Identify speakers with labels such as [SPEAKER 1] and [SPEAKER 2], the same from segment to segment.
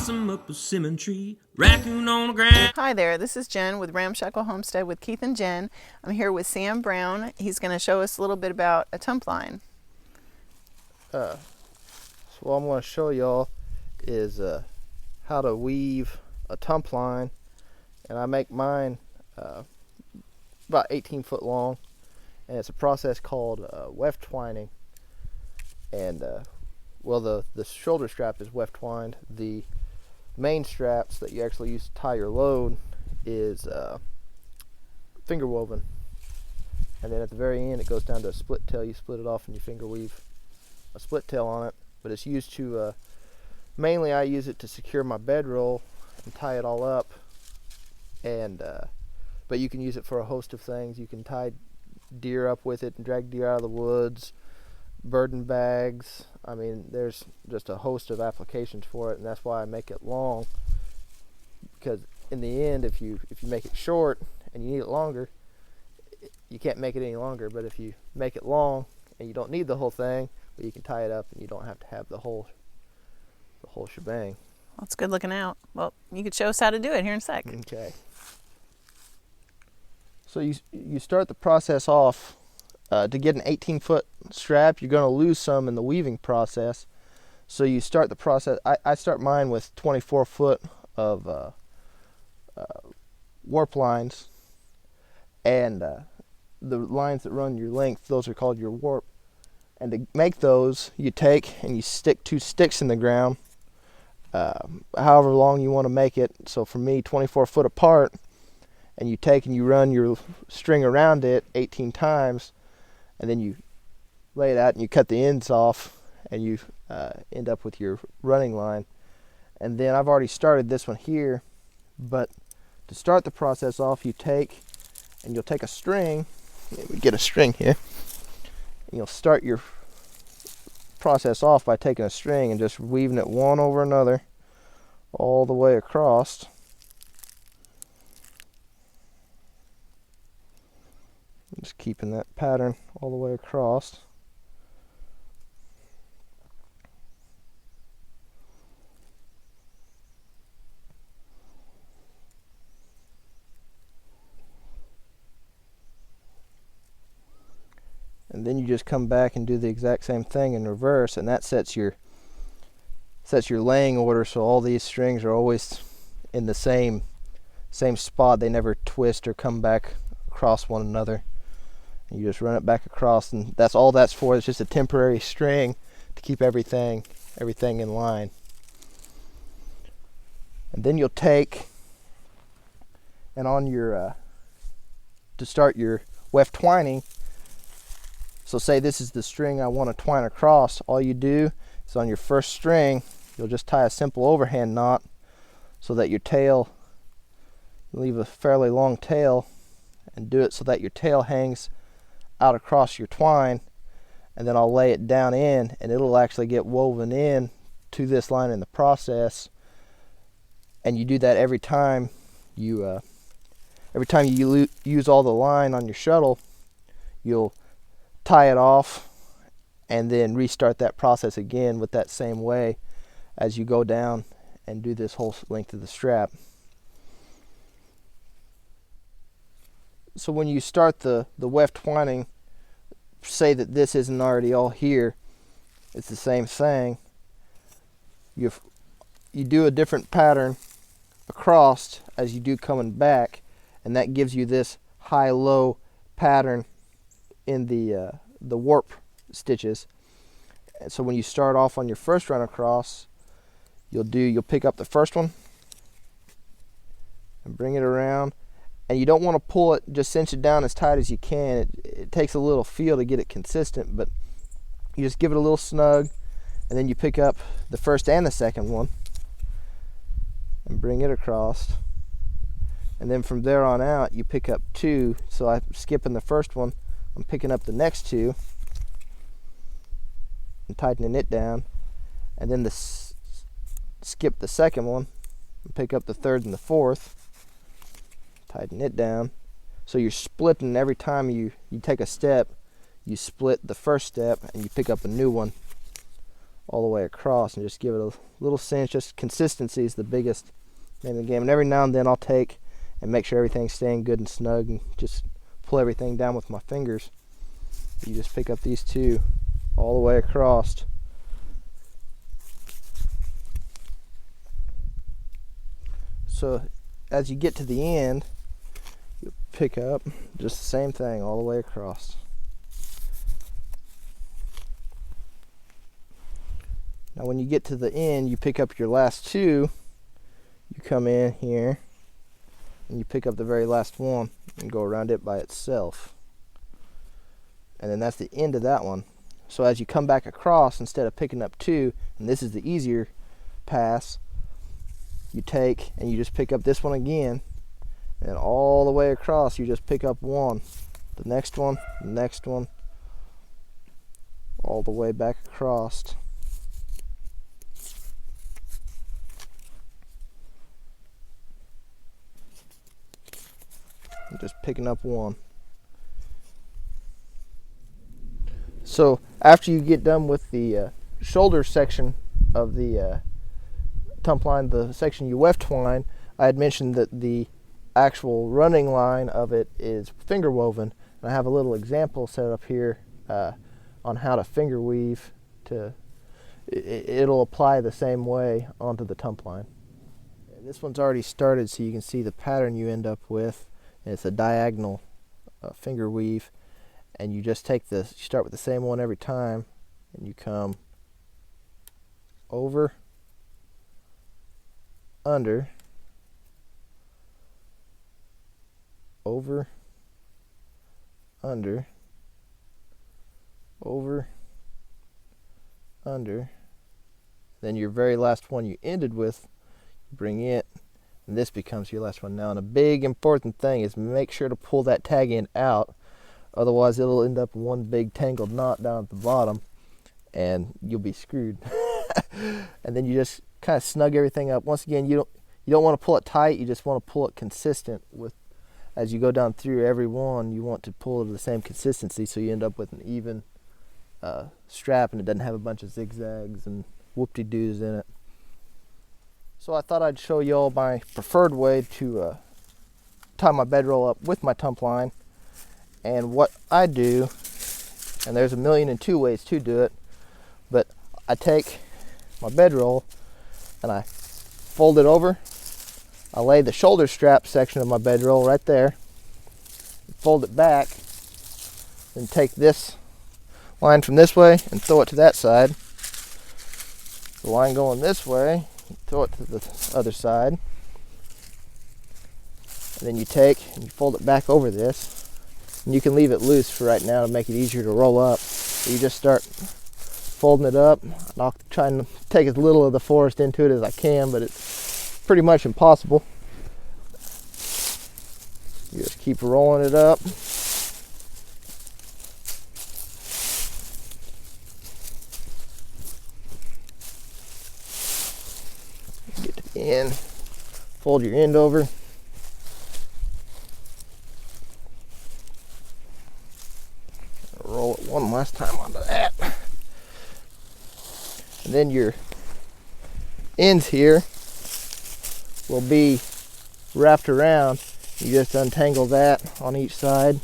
[SPEAKER 1] possum up a cinnamon tree, raccoon on the ground.
[SPEAKER 2] Hi there, this is Jen with Ramshackle Homestead with Keith and Jen. I'm here with Sam Brown. He's going to show us a little bit about a Tumpline.
[SPEAKER 3] So what I'm going to show y'all is how to weave a Tumpline, and I make mine about 18 foot long, and it's a process called weft twining. And well, the shoulder strap is weft twined. The main straps that you actually use to tie your load is finger woven, and then at the very end it goes down to a split tail. You split it off and you finger weave a split tail on it, but it's used to mainly I use it to secure my bedroll and tie it all up, and but you can use it for a host of things. You can tie deer up with it and drag deer out of the woods, burden bags. I mean, there's just a host of applications for it, and that's why I make it long, because in the end, if you make it short and you need it longer, you can't make it any longer. But if you make it long and you don't need the whole thing, but you can tie it up and you don't have to have the whole shebang.
[SPEAKER 2] Well, it's good looking out. Well, you could show us how to do it here in a sec.
[SPEAKER 3] Okay. So you start the process off. To get an 18-foot strap, you're going to lose some in the weaving process. So you start the process. I start mine with 24 foot of warp lines, and the lines that run your length, those are called your warp. And to make those, you take and you stick 2 sticks in the ground, however long you want to make it. So for me, 24 foot apart, and you take and you run your string around it 18 times. And then you lay it out and you cut the ends off, and you end up with your running line. And then I've already started this one here, but to start the process off, you take and you'll take a string. Let me get a string here. And you'll start your process off by taking a string and just weaving it one over another all the way across. Just keeping that pattern all the way across. And then you just come back and do the exact same thing in reverse, and that sets your laying order, so all these strings are always in the same spot. They never twist or come back across one another. And you just run it back across, and that's all that's for. It's just a temporary string to keep everything in line. And then you'll take, and on your to start your weft twining, so say this is the string I want to twine across, all you do is on your first string you'll just tie a simple overhand knot so that your tail, you leave a fairly long tail, and do it so that your tail hangs out across your twine, and then I'll lay it down in, and it'll actually get woven in to this line in the process. And you do that every time you use all the line on your shuttle. You'll tie it off and then restart that process again with that same way as you go down and do this whole length of the strap. So when you start the weft twining, say that this isn't already all here, it's the same thing. You do a different pattern across as you do coming back, and that gives you this high-low pattern in the warp stitches. And so when you start off on your first run across, you'll pick up the first one and bring it around. And you don't want to pull it, just cinch it down as tight as you can. It takes a little feel to get it consistent, but you just give it a little snug, and then you pick up the first and the second one and bring it across. And then from there on out, you pick up 2. So I'm skipping the first one, I'm picking up the next 2 and tightening it down. And then skip the second one and pick up the third and the fourth. Tighten it down. So you're splitting every time you take a step. You split the first step and you pick up a new one all the way across and just give it a little cinch. Just consistency is the biggest name of the game. And every now and then I'll take and make sure everything's staying good and snug and just pull everything down with my fingers. You just pick up these two all the way across. So as you get to the end, you pick up just the same thing all the way across. Now when you get to the end, you pick up your last two, you come in here and you pick up the very last one and go around it by itself. And then that's the end of that one. So as you come back across, instead of picking up two, and this is the easier pass, you take and you just pick up this one again, and all the way across you just pick up one, the next one, all the way back across. And just picking up one. So after you get done with the shoulder section of the Tumpline, the section you weft twine, I had mentioned that the actual running line of it is finger woven, and I have a little example set up here on how to finger weave. It'll apply the same way onto the Tumpline. This one's already started, so you can see the pattern you end up with. It's a diagonal finger weave, and you just take this, you start with the same one every time, and you come over, under, over, under, over, under. Then your very last one you ended with, you bring it, and this becomes your last one. Now, and a big important thing is make sure to pull that tag end out, otherwise it'll end up one big tangled knot down at the bottom and you'll be screwed. And then you just kind of snug everything up. Once again, you don't want to pull it tight, you just want to pull it consistent. With as you go down through every one, you want to pull it to the same consistency, so you end up with an even strap and it doesn't have a bunch of zigzags and whoop-de-doos in it. So I thought I'd show you all my preferred way to tie my bedroll up with my Tumpline. And what I do, and there's 1,000,002 ways to do it, but I take my bedroll and I fold it over. I lay the shoulder strap section of my bedroll right there, fold it back, then take this line from this way and throw it to that side. The line going this way, throw it to the other side, and then you take and you fold it back over this. And you can leave it loose for right now to make it easier to roll up. So you just start folding it up, and I'll try and take as little of the forest into it as I can, but it's pretty much impossible. You just keep rolling it up. Get to the end, fold your end over. Roll it one last time onto that. And then your ends here will be wrapped around. You just untangle that on each side.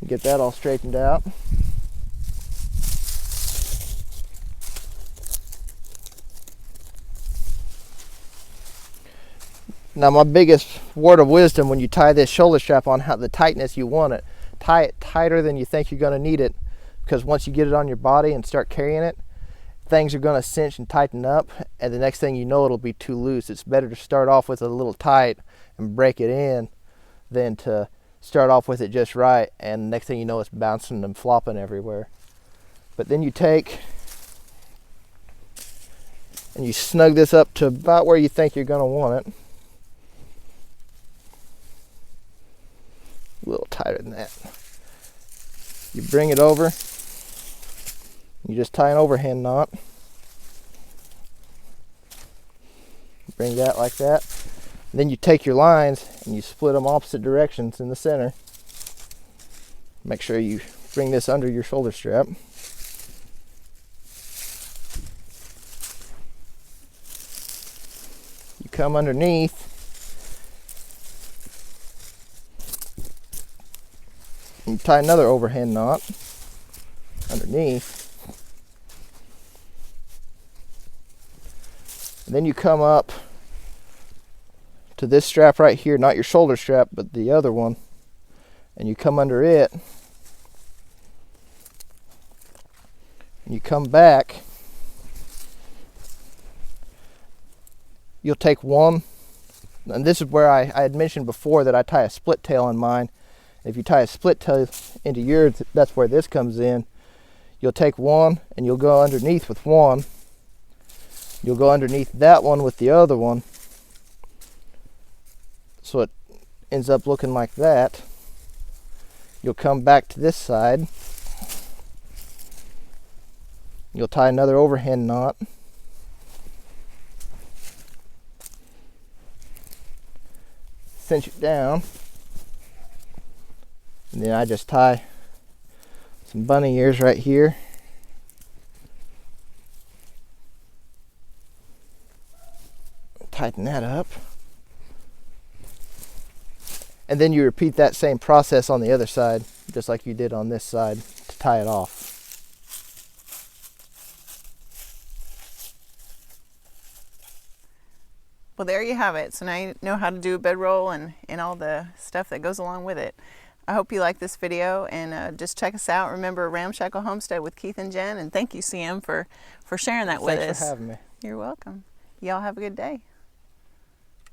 [SPEAKER 3] Get that all straightened out. Now, my biggest word of wisdom when you tie this shoulder strap on, how the tightness you want it. Tie it tighter than you think you're going to need it, because once you get it on your body and start carrying it, things are going to cinch and tighten up, and the next thing you know, it'll be too loose. It's better to start off with it a little tight and break it in than to start off with it just right, and the next thing you know, it's bouncing and flopping everywhere. But then you take and you snug this up to about where you think you're going to want it. A little tighter than that. You bring it over, you just tie an overhand knot. Bring that like that. And then you take your lines and you split them opposite directions in the center. Make sure you bring this under your shoulder strap. come underneath. And tie another overhand knot underneath. And then you come up to this strap right here, not your shoulder strap, but the other one, and you come under it, and you come back. You'll take one, and this is where I had mentioned before that I tie a split tail in mine. If you tie a split tail into yours, that's where this comes in. You'll take one and you'll go underneath with one. You'll go underneath that one with the other one. So it ends up looking like that. You'll come back to this side. You'll tie another overhand knot. Cinch it down. And then I just tie some bunny ears right here. Tighten that up. And then you repeat that same process on the other side, just like you did on this side, to tie it off.
[SPEAKER 2] Well, there you have it. So now you know how to do a bedroll and all the stuff that goes along with it. I hope you like this video, and just check us out. Remember, Ramshackle Homestead with Keith and Jen, and thank you, Sam, for sharing that with us.
[SPEAKER 3] Thanks for having me.
[SPEAKER 2] You're welcome. Y'all have a good day.